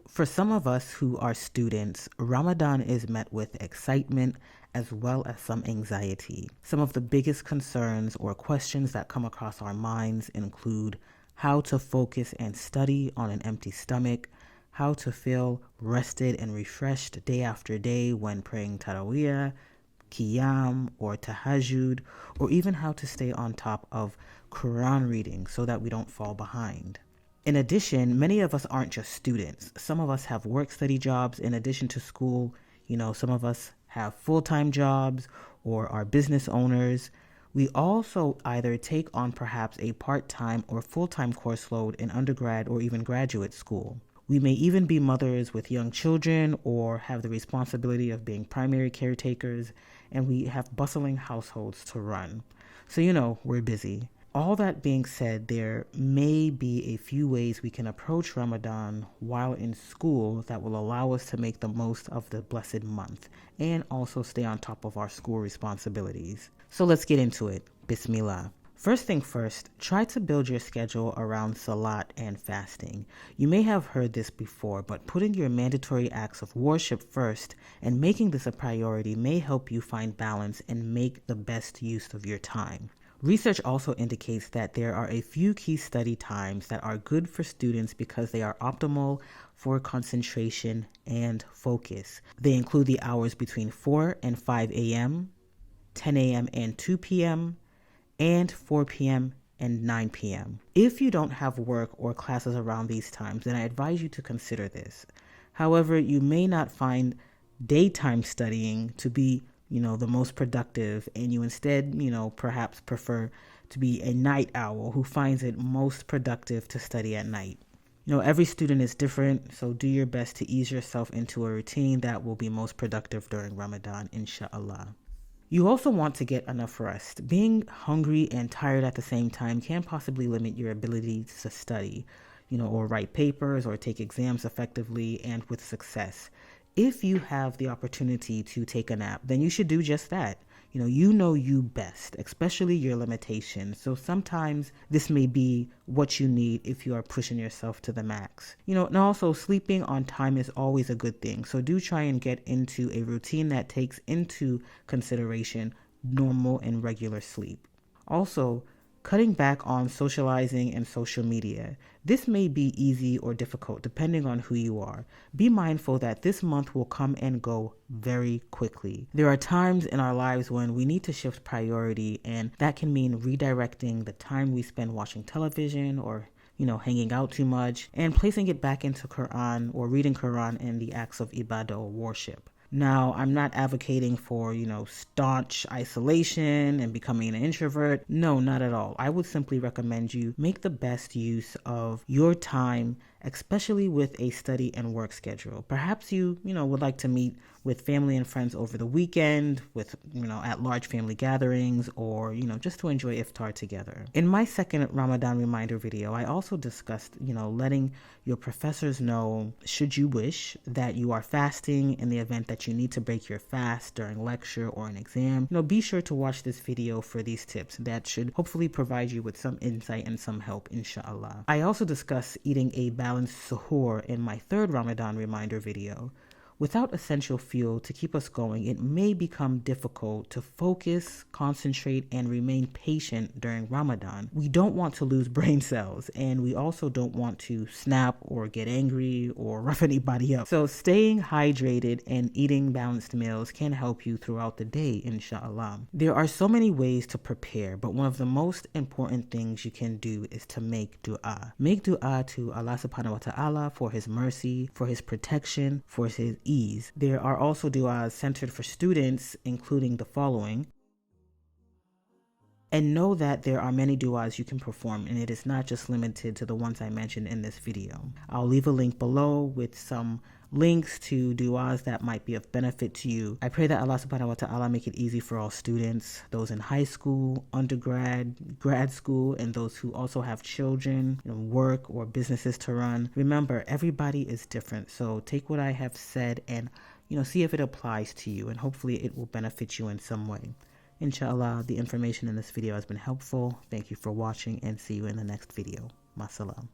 For some of us who are students, Ramadan is met with excitement as well as some anxiety. Some of the biggest concerns or questions that come across our minds include how to focus and study on an empty stomach, how to feel rested and refreshed day after day when praying Taraweeh, Qiyam, or Tahajjud, or even how to stay on top of Qur'an reading so that we don't fall behind. In addition, many of us aren't just students. Some of us have work-study jobs in addition to school. Some of us have full-time jobs or are business owners. We also either take on perhaps a part-time or full-time course load in undergrad or even graduate school. We may even be mothers with young children or have the responsibility of being primary caretakers, and we have bustling households to run. So, we're busy. All that being said, there may be a few ways we can approach Ramadan while in school that will allow us to make the most of the blessed month and also stay on top of our school responsibilities. So let's get into it. Bismillah. First thing first, try to build your schedule around salat and fasting. You may have heard this before, but putting your mandatory acts of worship first and making this a priority may help you find balance and make the best use of your time. Research also indicates that there are a few key study times that are good for students because they are optimal for concentration and focus. They include the hours between 4 and 5 a.m., 10 a.m. and 2 p.m., and 4 p.m. and 9 p.m. If you don't have work or classes around these times, then I advise you to consider this. However, you may not find daytime studying to be the most productive, and you instead, perhaps prefer to be a night owl who finds it most productive to study at night. Every student is different, so do your best to ease yourself into a routine that will be most productive during Ramadan, InshaAllah. You also want to get enough rest. Being hungry and tired at the same time can possibly limit your ability to study, or write papers or take exams effectively and with success. If you have the opportunity to take a nap, then you should do just that. You know you best, especially your limitations. So sometimes this may be what you need if you are pushing yourself to the max. And also sleeping on time is always a good thing. So do try and get into a routine that takes into consideration normal and regular sleep. Also, cutting back on socializing and social media. This may be easy or difficult depending on who you are. Be mindful that this month will come and go very quickly. There are times in our lives when we need to shift priority, and that can mean redirecting the time we spend watching television or hanging out too much, and placing it back into Qur'an or reading Qur'an and the acts of ibadah or worship. Now, I'm not advocating for, staunch isolation and becoming an introvert. No, not at all. I would simply recommend you make the best use of your time, especially with a study and work schedule. Perhaps you, would like to meet with family and friends over the weekend with, at large family gatherings, or, just to enjoy iftar together. In my second Ramadan reminder video, I also discussed, letting your professors know, should you wish, that you are fasting in the event that you need to break your fast during lecture or an exam. Be sure to watch this video for these tips that should hopefully provide you with some insight and some help, inshallah. I also discussed eating a balanced suhoor in my third Ramadan reminder video. Without essential fuel to keep us going, it may become difficult to focus, concentrate, and remain patient during Ramadan. We don't want to lose brain cells, and we also don't want to snap or get angry or rough anybody up. So staying hydrated and eating balanced meals can help you throughout the day, inshallah. There are so many ways to prepare, but one of the most important things you can do is to make dua. Make dua to Allah subhanahu wa ta'ala for His mercy, for His protection, for His ease. There are also du'as centered for students, including the following. And know that there are many du'as you can perform, and it is not just limited to the ones I mentioned in this video. I'll leave a link below with some links to du'as that might be of benefit to you. I pray that Allah subhanahu wa ta'ala make it easy for all students, those in high school, undergrad, grad school, and those who also have children, work or businesses to run. Remember, everybody is different, so take what I have said and see if it applies to you, and hopefully it will benefit you in some way. Inshallah, the information in this video has been helpful. Thank you for watching, and see you in the next video. Masalam.